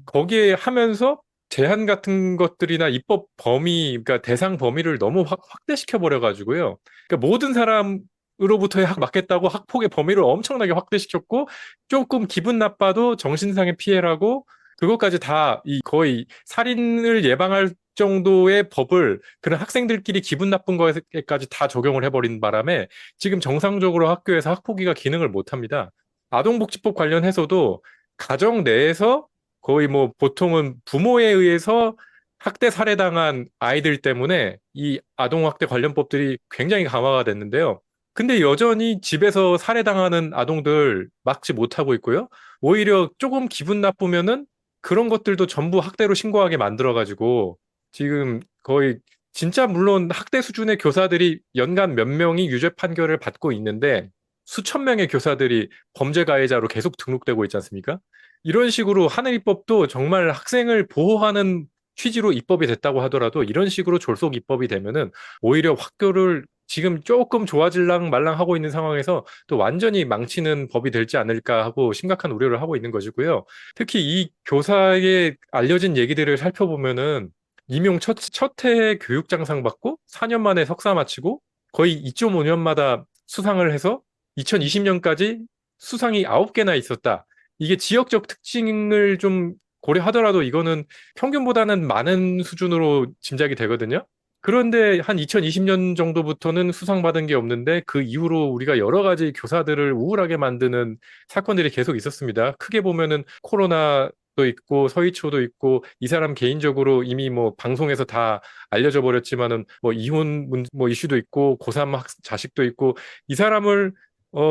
거기에 하면서 제한 같은 것들이나 입법 범위, 그러니까 대상 범위를 너무 확대시켜 버려 가지고요. 그러니까 모든 사람으로부터의 막겠다고 학폭의 범위를 엄청나게 확대시켰고, 조금 기분 나빠도 정신상의 피해라고 그것까지 다 이 거의 살인을 예방할 정도의 법을 그런 학생들끼리 기분 나쁜 거에까지 다 적용을 해버린 바람에 지금 정상적으로 학교에서 학폭위가 기능을 못 합니다. 아동복지법 관련해서도 가정 내에서 거의 뭐 보통은 부모에 의해서 학대 살해당한 아이들 때문에 이 아동학대 관련법들이 굉장히 강화가 됐는데요. 근데 여전히 집에서 살해당하는 아동들 막지 못하고 있고요. 오히려 조금 기분 나쁘면은 그런 것들도 전부 학대로 신고하게 만들어가지고 지금 거의 진짜 물론 학대 수준의 교사들이 연간 몇 명이 유죄 판결을 받고 있는데 수천 명의 교사들이 범죄 가해자로 계속 등록되고 있지 않습니까? 이런 식으로 하는 입법도 정말 학생을 보호하는 취지로 입법이 됐다고 하더라도 이런 식으로 졸속 입법이 되면은 오히려 학교를 지금 조금 좋아질랑 말랑 하고 있는 상황에서 또 완전히 망치는 법이 될지 않을까 하고 심각한 우려를 하고 있는 것이고요. 특히 이 교사의 알려진 얘기들을 살펴보면은 임용 첫 해 교육장상 받고 4년 만에 석사 마치고 거의 2.5년마다 수상을 해서 2020년까지 수상이 9개나 있었다. 이게 지역적 특징을 좀 고려하더라도 이거는 평균보다는 많은 수준으로 짐작이 되거든요. 그런데 한 2020년 정도부터는 수상받은 게 없는데 그 이후로 우리가 여러 가지 교사들을 우울하게 만드는 사건들이 계속 있었습니다. 크게 보면은 코로나 있고 서희초도 있고 이 사람 개인적으로 이미 뭐 방송에서 다 알려져 버렸지만은 뭐 이혼 뭐 이슈도 있고 고3 자식도 있고 이 사람을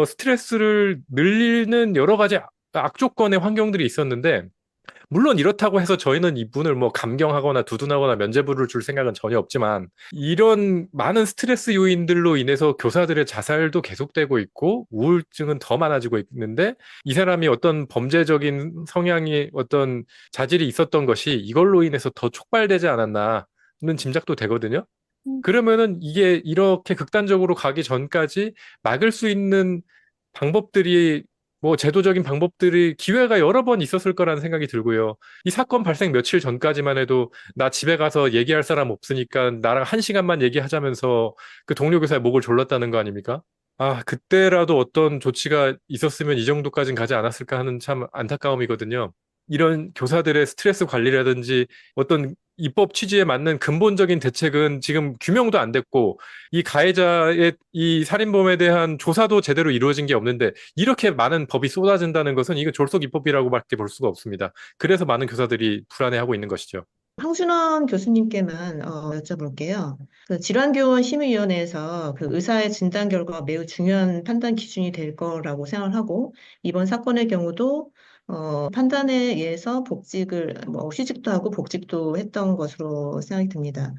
스트레스를 늘리는 여러 가지 악조건의 환경들이 있었는데 물론 이렇다고 해서 저희는 이분을 뭐 감경하거나 두둔하거나 면죄부를 줄 생각은 전혀 없지만 이런 많은 스트레스 요인들로 인해서 교사들의 자살도 계속되고 있고 우울증은 더 많아지고 있는데 이 사람이 어떤 범죄적인 성향이 어떤 자질이 있었던 것이 이걸로 인해서 더 촉발되지 않았나는 짐작도 되거든요. 그러면은 이게 이렇게 극단적으로 가기 전까지 막을 수 있는 방법들이 뭐 제도적인 방법들이 기회가 여러 번 있었을 거라는 생각이 들고요. 이 사건 발생 며칠 전까지만 해도 나 집에 가서 얘기할 사람 없으니까 나랑 1시간만 얘기하자면서 그 동료 교사의 목을 졸랐다는 거 아닙니까? 아, 그때라도 어떤 조치가 있었으면 이 정도까지는 가지 않았을까 하는 참 안타까움이거든요. 이런 교사들의 스트레스 관리라든지 어떤 입법 취지에 맞는 근본적인 대책은 지금 규명도 안 됐고 이 가해자의 이 살인범에 대한 조사도 제대로 이루어진 게 없는데 이렇게 많은 법이 쏟아진다는 것은 이거 졸속 입법이라고밖에 볼 수가 없습니다. 그래서 많은 교사들이 불안해하고 있는 것이죠. 황순원 교수님께만 여쭤볼게요. 그 질환교원심의위원회에서 그 의사의 진단 결과가 매우 중요한 판단 기준이 될 거라고 생각하고 이번 사건의 경우도 판단에 의해서 복직을 뭐 휴직도 하고 복직도 했던 것으로 생각이 듭니다.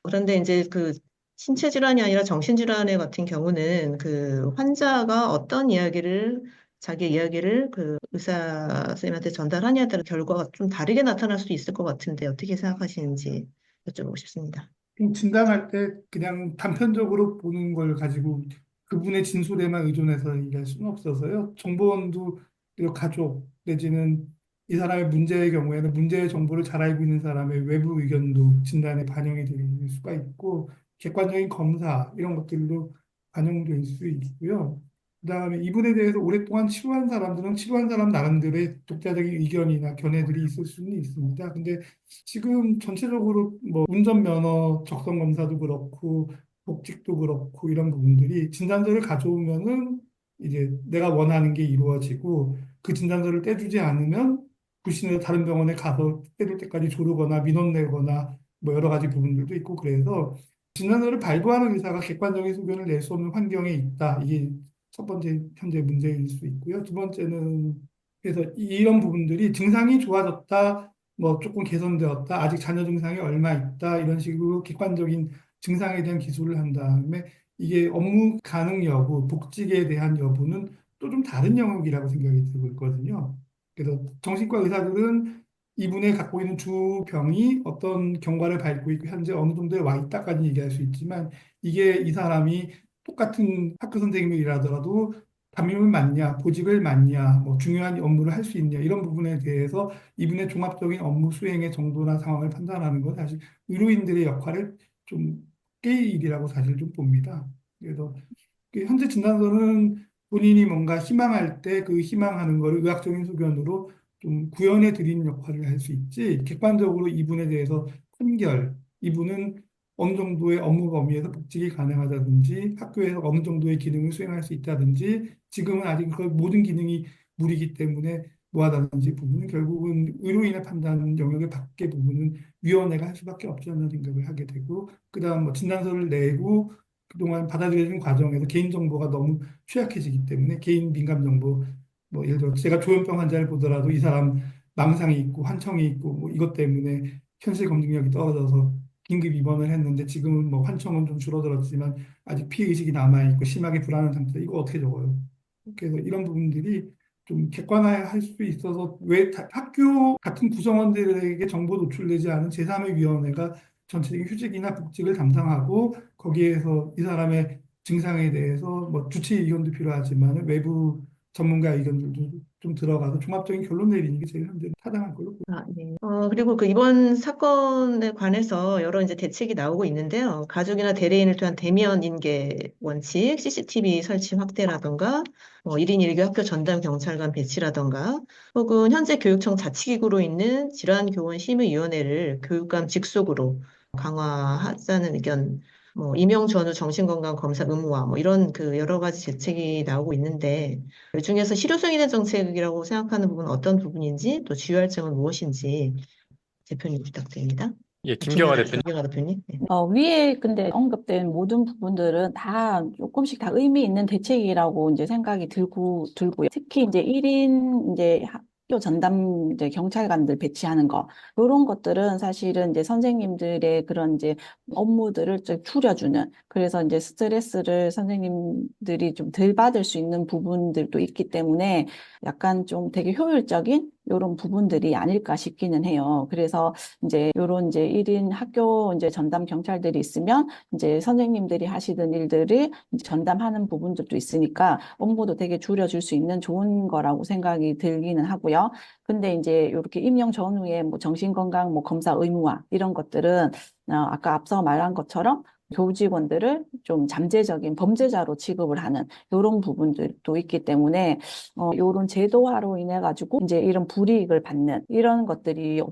그런데 이제 그 신체 질환이 아니라 정신 질환의 같은 경우는 그 환자가 어떤 이야기를 자기 이야기를 그 의사 선생님한테 전달하냐에 따라 결과가 좀 다르게 나타날 수도 있을 것 같은데 어떻게 생각하시는지 여쭤보고 싶습니다. 진단할 때 그냥 단편적으로 보는 걸 가지고 그분의 진술에만 의존해서 얘기할 수는 없어서요. 정보원도 그리고 가족 내지는 이 사람의 문제의 경우에는 문제의 정보를 잘 알고 있는 사람의 외부 의견도 진단에 반영이 될 수가 있고 객관적인 검사 이런 것들도 반영될 수 있고요. 그다음에 이분에 대해서 오랫동안 치료한 사람들은 치료한 사람 나름대로의 독자적인 의견이나 견해들이 있을 수는 있습니다. 근데 지금 전체적으로 뭐 운전면허 적성 검사도 그렇고 복직도 그렇고 이런 부분들이 진단서를 가져오면은 이제 내가 원하는 게 이루어지고 그 진단서를 떼주지 않으면 불신으로 다른 병원에 가서 떼줄 때까지 조르거나 민원 내거나 뭐 여러 가지 부분들도 있고 그래서 진단서를 발부하는 의사가 객관적인 소견을 낼 수 없는 환경에 있다. 이게 첫 번째 현재 문제일 수 있고요. 두 번째는 그래서 이런 부분들이 증상이 좋아졌다. 뭐 조금 개선되었다. 아직 잔여 증상이 얼마 있다. 이런 식으로 객관적인 증상에 대한 기술을 한 다음에 이게 업무 가능 여부, 복직에 대한 여부는 또 좀 다른 영역이라고 생각이 들고 있거든요. 그래서 정신과 의사들은 이분의 갖고 있는 주병이 어떤 경과를 밟고 있고 현재 어느 정도에 와 있다까지 얘기할 수 있지만 이게 이 사람이 똑같은 학교 선생님을 일하더라도 담임을 맡냐, 보직을 맡냐, 뭐 중요한 업무를 할 수 있냐 이런 부분에 대해서 이분의 종합적인 업무 수행의 정도나 상황을 판단하는 건 사실 의료인들의 역할을 좀 깨일 일이라고 사실 좀 봅니다. 그래서 그 현재 진단서는 본인이 뭔가 희망할 때 그 희망하는 거를 의학적인 소견으로 좀 구현해 드리는 역할을 할 수 있지 객관적으로 이분에 대해서 판결, 이분은 어느 정도의 업무 범위에서 복직이 가능하다든지 학교에서 어느 정도의 기능을 수행할 수 있다든지 지금은 아직 그 모든 기능이 무리기 때문에 뭐하다든지 부분은 결국은 의료인의 판단 영역의 밖의 부분은 위원회가 할 수밖에 없지 않나 생각을 하게 되고 그다음 뭐 진단서를 내고 그동안 받아들여진 과정에서 개인정보가 너무 취약해지기 때문에 개인 민감 정보 뭐 예를 들어 제가 조현병 환자를 보더라도 이 사람 망상이 있고 환청이 있고 뭐 이것 때문에 현실 검증력이 떨어져서 긴급 입원을 했는데 지금은 뭐 환청은 좀 줄어들었지만 아직 피해의식이 남아있고 심하게 불안한 상태 이거 어떻게 적어요? 그래서 이런 부분들이 좀 객관화할 수 있어서 왜 학교 같은 구성원들에게 정보 노출되지 않은 제3의 위원회가 전체적인 휴직이나 복직을 담당하고 거기에서 이 사람의 증상에 대해서 뭐 주치 의견도 필요하지만 외부 전문가 의견들도 좀 들어가서 종합적인 결론 내리는 게 제일 현재 타당할 걸로 보입니다. 아, 네. 그리고 그 이번 사건에 관해서 여러 이제 대책이 나오고 있는데요. 가족이나 대리인을 통한 대면 인계 원칙, CCTV 설치 확대라던가, 1인 1교 학교 전담 경찰관 배치라던가, 혹은 현재 교육청 자치기구로 있는 질환교원 심의위원회를 교육감 직속으로 강화하자는 의견 뭐 임용 전후 정신건강 검사 의무화 뭐 이런 그 여러 가지 대책이 나오고 있는데 그 중에서 실효성 있는 정책이라고 생각하는 부분은 어떤 부분인지 또 주요할 점은 무엇인지 대표님 부탁드립니다. 예, 김경화 대표님. 김경화 대표님. 네. 위에 근데 언급된 모든 부분들은 다 조금씩 다 의미 있는 대책이라고 이제 생각이 들고요. 특히 이제 1인 이제 학교 전담 이제 경찰관들 배치하는 거, 이런 것들은 사실은 이제 선생님들의 그런 이제 업무들을 좀 줄여주는, 그래서 이제 스트레스를 선생님들이 좀 덜 받을 수 있는 부분들도 있기 때문에 약간 좀 되게 효율적인 이런 부분들이 아닐까 싶기는 해요. 그래서 이제 요런 이제 1인 학교 이제 전담 경찰들이 있으면 이제 선생님들이 하시던 일들을 이제 전담하는 부분들도 있으니까 업무도 되게 줄여줄 수 있는 좋은 거라고 생각이 들기는 하고요. 근데 이제 이렇게 임용 전후에 뭐 정신건강 뭐 검사 의무화 이런 것들은 아까 앞서 말한 것처럼 교직원들을 좀 잠재적인 범죄자로 취급을 하는 이런 부분들도 있기 때문에 요런 제도화로 인해 가지고 이제 이런 불이익을 받는 이런 것들이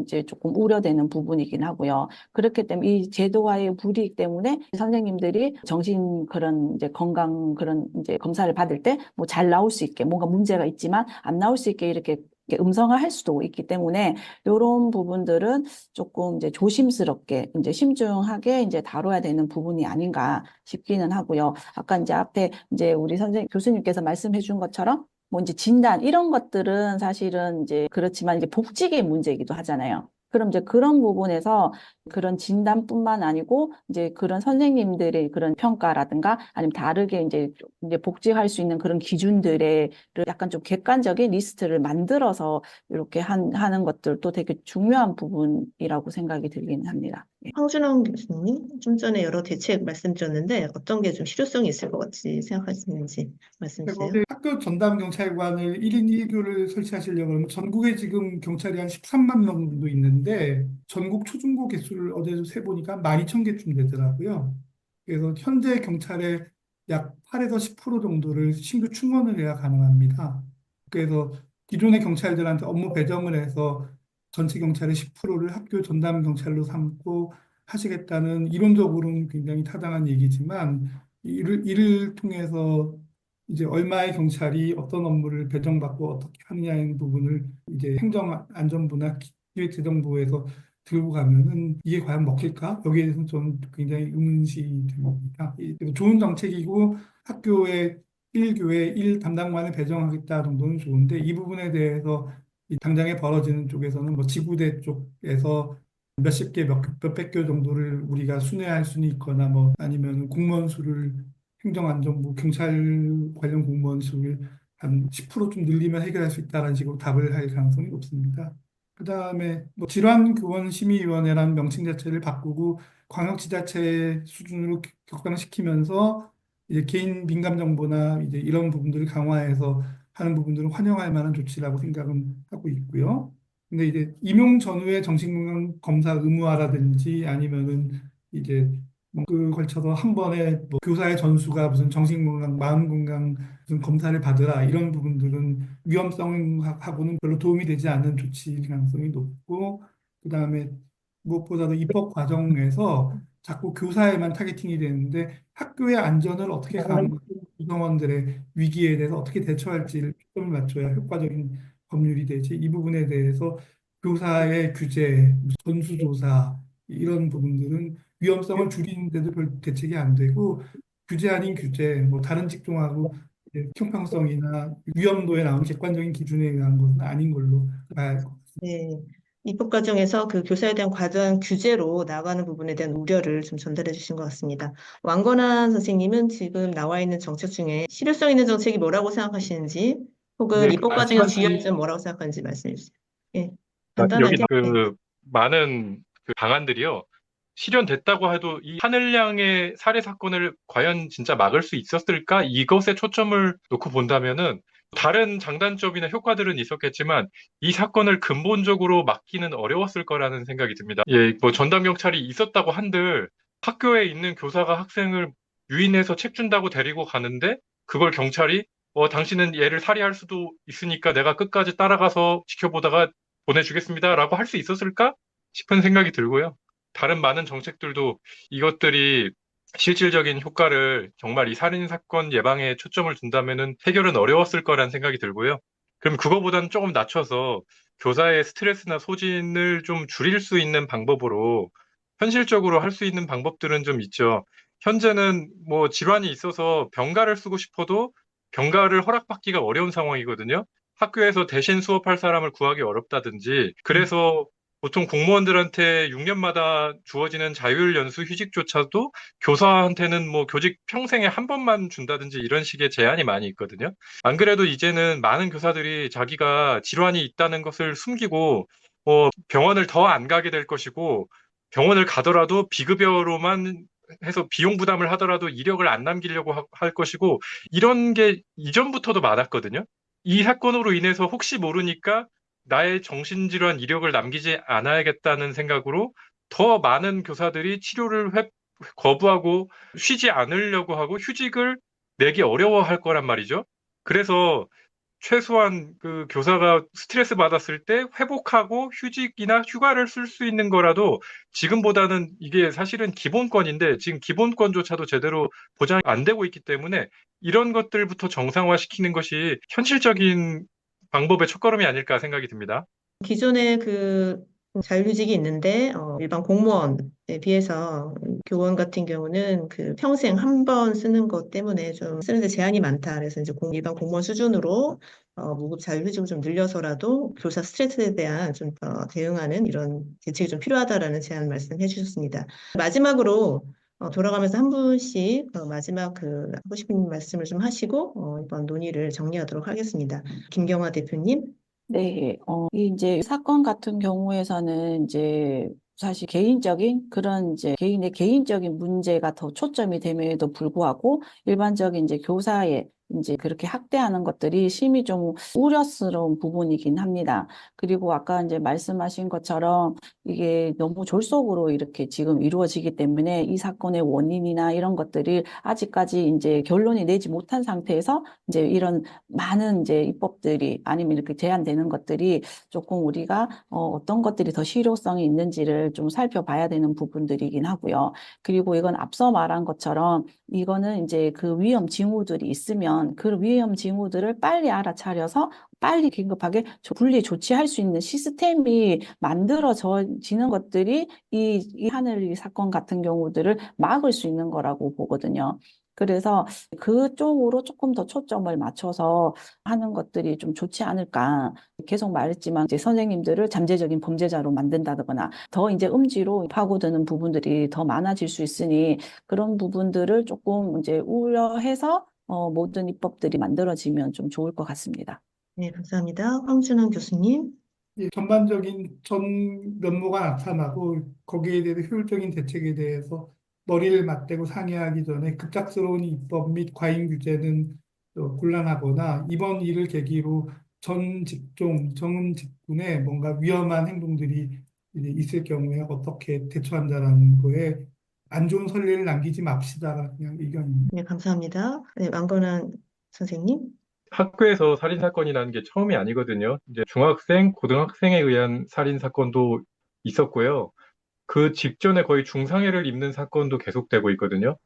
이제 조금 우려되는 부분이긴 하고요. 그렇기 때문에 이 제도화의 불이익 때문에 선생님들이 정신 그런 이제 건강 그런 이제 검사를 받을 때 뭐 잘 나올 수 있게 뭔가 문제가 있지만 안 나올 수 있게 이렇게 음성화할 수도 있기 때문에 이런 부분들은 조금 이제 조심스럽게 이제 심중하게 이제 다뤄야 되는 부분이 아닌가 싶기는 하고요. 아까 이제 앞에 이제 우리 교수님께서 말씀해 준 것처럼 뭐 이제 진단 이런 것들은 사실은 이제 그렇지만 이제 복직의 문제이기도 하잖아요. 그럼 이제 그런 부분에서 그런 진단뿐만 아니고 이제 그런 선생님들의 그런 평가라든가 아니면 다르게 이제 복직할 수 있는 그런 기준들의 약간 좀 객관적인 리스트를 만들어서 이렇게 하는 것들도 되게 중요한 부분이라고 생각이 들기는 합니다. 예. 황준원 교수님, 좀 전에 여러 대책 말씀 주셨는데 어떤 게 좀 실효성이 있을 것 같이 생각하시는지 말씀 주세요. 학교 전담 경찰관을 1인 1교를 설치하시려고 하면 전국에 지금 경찰이 한 13만 명 정도 있는데 전국 초중고 개수를 어제 세보니까 12,000개쯤 되더라고요. 그래서 현재 경찰의 약 8에서 10% 정도를 신규 충원을 해야 가능합니다. 그래서 기존의 경찰들한테 업무 배정을 해서 전체 경찰의 10%를 학교 전담 경찰로 삼고 하시겠다는 이론적으로는 굉장히 타당한 얘기지만 이를 통해서 이제 얼마의 경찰이 어떤 업무를 배정받고 어떻게 하느냐는 부분을 이제 행정안전부나 기획재정부에서 들고 가면은 이게 과연 먹힐까? 여기에 대해서는 저는 굉장히 의문시 됩니다. 그래서 좋은 정책이고 학교에 1교에 1 담당관을 배정하겠다 정도는 좋은데 이 부분에 대해서 이 당장에 벌어지는 쪽에서는 뭐 지구대 쪽에서 몇십 개, 몇백 개 정도를 우리가 순회할 수는 있거나 뭐 아니면 공무원 수를 행정안전부 경찰 관련 공무원 수를 한 10%좀 늘리면 해결할 수 있다는 식으로 답을 할 가능성이 높습니다. 그다음에 뭐 질환교원심의위원회라는 명칭 자체를 바꾸고 광역지자체 수준으로 격상시키면서 이제 개인 민감 정보나 이제 이런 부분들을 강화해서 하는 부분들은 환영할 만한 조치라고 생각은 하고 있고요. 근데 이제 임용 전후에 정신건강 검사 의무화라든지 아니면은 이제 그 걸쳐서 한 번에 뭐 교사의 전수가 무슨 정신건강, 마음건강 무슨 검사를 받으라 이런 부분들은 위험성하고는 별로 도움이 되지 않는 조치일 가능성이 높고 그다음에 무엇보다도 입법 과정에서 자꾸 교사에만 타겟팅이 되는데 학교의 안전을 어떻게 강화하고 구성원들의 위기에 대해서 어떻게 대처할지를 초점을 맞춰야 효과적인 법률이 되지 이 부분에 대해서 교사의 규제, 전수조사 이런 부분들은 위험성을 줄이는데도 별 대책이 안 되고 규제 아닌 규제, 뭐 다른 직종하고 이제 형평성이나 위험도에 나오는 객관적인 기준에 의한 것은 아닌 걸로 봐야 할 것 같습니다. 네. 입법 과정에서 그 교사에 대한 과도한 규제로 나가는 부분에 대한 우려를 좀 전달해 주신 것 같습니다. 왕건한 선생님은 지금 나와 있는 정책 중에 실효성 있는 정책이 뭐라고 생각하시는지 혹은 네, 입법 과정에서 주의할 점 뭐라고 생각하는지 말씀해 주세요. 예, 여기 간단하게. 네. 많은 방안들이요. 실현됐다고 해도 이 하늘량의 살해 사건을 과연 진짜 막을 수 있었을까? 이것에 초점을 놓고 본다면은 다른 장단점이나 효과들은 있었겠지만 이 사건을 근본적으로 막기는 어려웠을 거라는 생각이 듭니다. 예, 뭐 전담 경찰이 있었다고 한들 학교에 있는 교사가 학생을 유인해서 책 준다고 데리고 가는데 그걸 경찰이 당신은 얘를 살해할 수도 있으니까 내가 끝까지 따라가서 지켜보다가 보내주겠습니다라고 할 수 있었을까 싶은 생각이 들고요. 다른 많은 정책들도 이것들이 실질적인 효과를 정말 이 살인 사건 예방에 초점을 둔다면은 해결은 어려웠을 거란 생각이 들고요. 그럼 그거보다는 조금 낮춰서 교사의 스트레스나 소진을 좀 줄일 수 있는 방법으로 현실적으로 할 수 있는 방법들은 좀 있죠. 현재는 뭐 질환이 있어서 병가를 쓰고 싶어도 병가를 허락받기가 어려운 상황이거든요. 학교에서 대신 수업할 사람을 구하기 어렵다든지, 그래서 보통 공무원들한테 6년마다 주어지는 자율연수 휴직조차도 교사한테는 뭐 교직 평생에 한 번만 준다든지 이런 식의 제한이 많이 있거든요. 안 그래도 이제는 많은 교사들이 자기가 질환이 있다는 것을 숨기고 병원을 더 안 가게 될 것이고, 병원을 가더라도 비급여로만 해서 비용 부담을 하더라도 이력을 안 남기려고 할 것이고, 이런 게 이전부터도 많았거든요. 이 사건으로 인해서 혹시 모르니까 나의 정신질환 이력을 남기지 않아야겠다는 생각으로 더 많은 교사들이 치료를 거부하고 쉬지 않으려고 하고 휴직을 내기 어려워할 거란 말이죠. 그래서 최소한 그 교사가 스트레스 받았을 때 회복하고 휴직이나 휴가를 쓸 수 있는 거라도 지금보다는 이게 사실은 기본권인데 지금 기본권조차도 제대로 보장이 안 되고 있기 때문에 이런 것들부터 정상화시키는 것이 현실적인 방법의 첫걸음이 아닐까 생각이 듭니다. 기존에 그 자율휴직이 있는데 일반 공무원에 비해서 교원 같은 경우는 그 평생 한 번 쓰는 것 때문에 좀 쓰는데 제한이 많다. 그래서 이제 일반 공무원 수준으로 무급 자율휴직을 좀 늘려서라도 교사 스트레스에 대한 좀 대응하는 이런 대책이 좀 필요하다라는 제안 말씀해 주셨습니다. 마지막으로 돌아가면서 한 분씩 마지막 그 하고 싶은 말씀을 좀 하시고 이번 논의를 정리하도록 하겠습니다. 김경화 대표님. 네, 이 이제 사건 같은 경우에서는 이제 사실 개인적인 그런 이제 개인의 개인적인 문제가 더 초점이 됨에도 불구하고 일반적인 이제 교사의 이제 그렇게 학대하는 것들이 심히 좀 우려스러운 부분이긴 합니다. 그리고 아까 이제 말씀하신 것처럼 이게 너무 졸속으로 이렇게 지금 이루어지기 때문에 이 사건의 원인이나 이런 것들이 아직까지 이제 결론이 내지 못한 상태에서 이제 이런 많은 이제 입법들이 아니면 이렇게 제한되는 것들이 조금 우리가 어떤 것들이 더 실효성이 있는지를 좀 살펴봐야 되는 부분들이긴 하고요. 그리고 이건 앞서 말한 것처럼 이거는 이제 그 위험 징후들이 있으면 그 위험 징후들을 빨리 알아차려서 빨리 긴급하게 분리 조치할 수 있는 시스템이 만들어지는 것들이 이 하늘이 사건 같은 경우들을 막을 수 있는 거라고 보거든요. 그래서 그쪽으로 조금 더 초점을 맞춰서 하는 것들이 좀 좋지 않을까. 계속 말했지만 이제 선생님들을 잠재적인 범죄자로 만든다거나 더 이제 음지로 파고드는 부분들이 더 많아질 수 있으니 그런 부분들을 조금 이제 우려해서 모든 입법들이 만들어지면 좀 좋을 것 같습니다. 네, 감사합니다. 황준환 교수님. 예, 전반적인 전 면모가 나타나고 거기에 대해서 효율적인 대책에 대해서 머리를 맞대고 상의하기 전에 급작스러운 입법 및 과잉 규제는 곤란하거나 이번 일을 계기로 전 직종, 전 직군에 뭔가 위험한 행동들이 이제 있을 경우에 어떻게 대처한다라는 거에 안 좋은 선례를 남기지 맙시다. 그냥 의견입니다. 네, 감사합니다. 네, 왕건한 선생님. 학교에서 살인 사건이라는 게 처음이 아니거든요. 이제 중학생, 고등학생에 의한 살인 사건도 있었고요. 그 직전에 거의 중상해를 입는 사건도 계속되고 있거든요.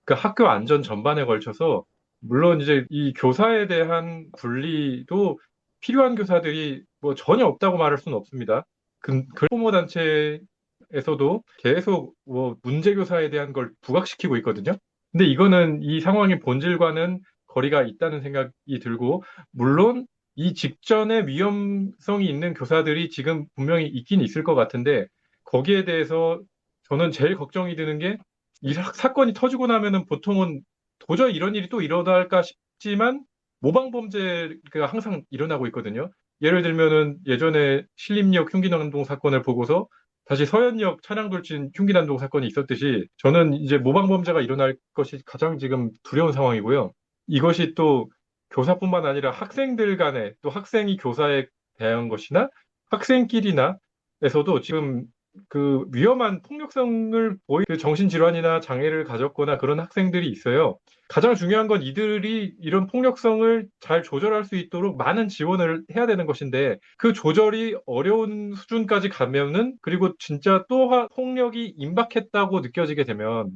그 학교 안전 전반에 걸쳐서 물론 이제 이 교사에 대한 분리도 필요한 교사들이 뭐 전혀 없다고 말할 수는 없습니다. 그 부모 단체에서도 계속 뭐 문제 교사에 대한 걸 부각시키고 있거든요. 근데 이거는 이 상황의 본질과는 거리가 있다는 생각이 들고, 물론 이 직전에 위험성이 있는 교사들이 지금 분명히 있긴 있을 것 같은데, 거기에 대해서 저는 제일 걱정이 드는 게 이 사건이 터지고 나면은 보통은 도저히 이런 일이 또 일어날까 싶지만 모방 범죄가 항상 일어나고 있거든요. 예를 들면은 예전에 신림역 흉기난동 사건을 보고서 다시 서현역 차량 돌진 흉기난동 사건이 있었듯이 저는 이제 모방 범죄가 일어날 것이 가장 지금 두려운 상황이고요. 이것이 또 교사뿐만 아니라 학생들 간에 또 학생이 교사에 대한 것이나 학생끼리나 에서도 지금 그 위험한 폭력성을 그 정신질환이나 장애를 가졌거나 그런 학생들이 있어요. 가장 중요한 건 이들이 이런 폭력성을 잘 조절할 수 있도록 많은 지원을 해야 되는 것인데 그 조절이 어려운 수준까지 가면은 그리고 진짜 또 폭력이 임박했다고 느껴지게 되면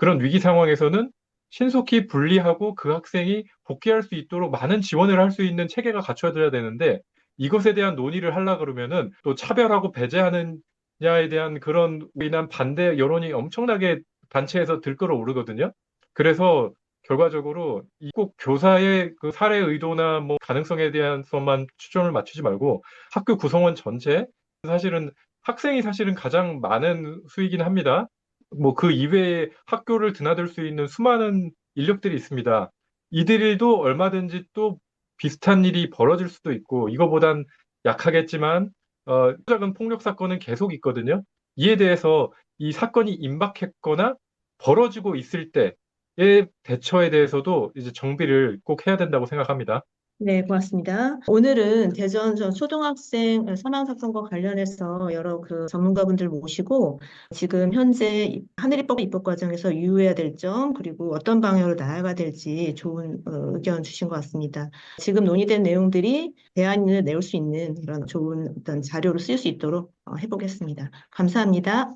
그런 위기 상황에서는 신속히 분리하고 그 학생이 복귀할 수 있도록 많은 지원을 할 수 있는 체계가 갖춰져야 되는데 이것에 대한 논의를 하려 그러면은 또 차별하고 배제하느냐에 대한 그런 인한 반대 여론이 엄청나게 단체에서 들끓어 오르거든요. 그래서 결과적으로 이 꼭 교사의 그 살해 의도나 뭐 가능성에 대해서만 초점을 맞추지 말고 학교 구성원 전체 사실은 학생이 사실은 가장 많은 수이긴 합니다. 뭐 그 이외에 학교를 드나들 수 있는 수많은 인력들이 있습니다. 이들도 얼마든지 또 비슷한 일이 벌어질 수도 있고 이거보단 약하겠지만 작은 폭력 사건은 계속 있거든요. 이에 대해서 이 사건이 임박했거나 벌어지고 있을 때의 대처에 대해서도 이제 정비를 꼭 해야 된다고 생각합니다. 네, 고맙습니다. 오늘은 대전 저 초등학생 사망 사건과 관련해서 여러 그 전문가분들 모시고 지금 현재 하늘이법 입법 과정에서 유의해야 될 점, 그리고 어떤 방향으로 나아가야 될지 좋은 의견 주신 것 같습니다. 지금 논의된 내용들이 대안을 내올 수 있는 이런 좋은 어떤 자료로 쓰일 수 있도록 해보겠습니다. 감사합니다.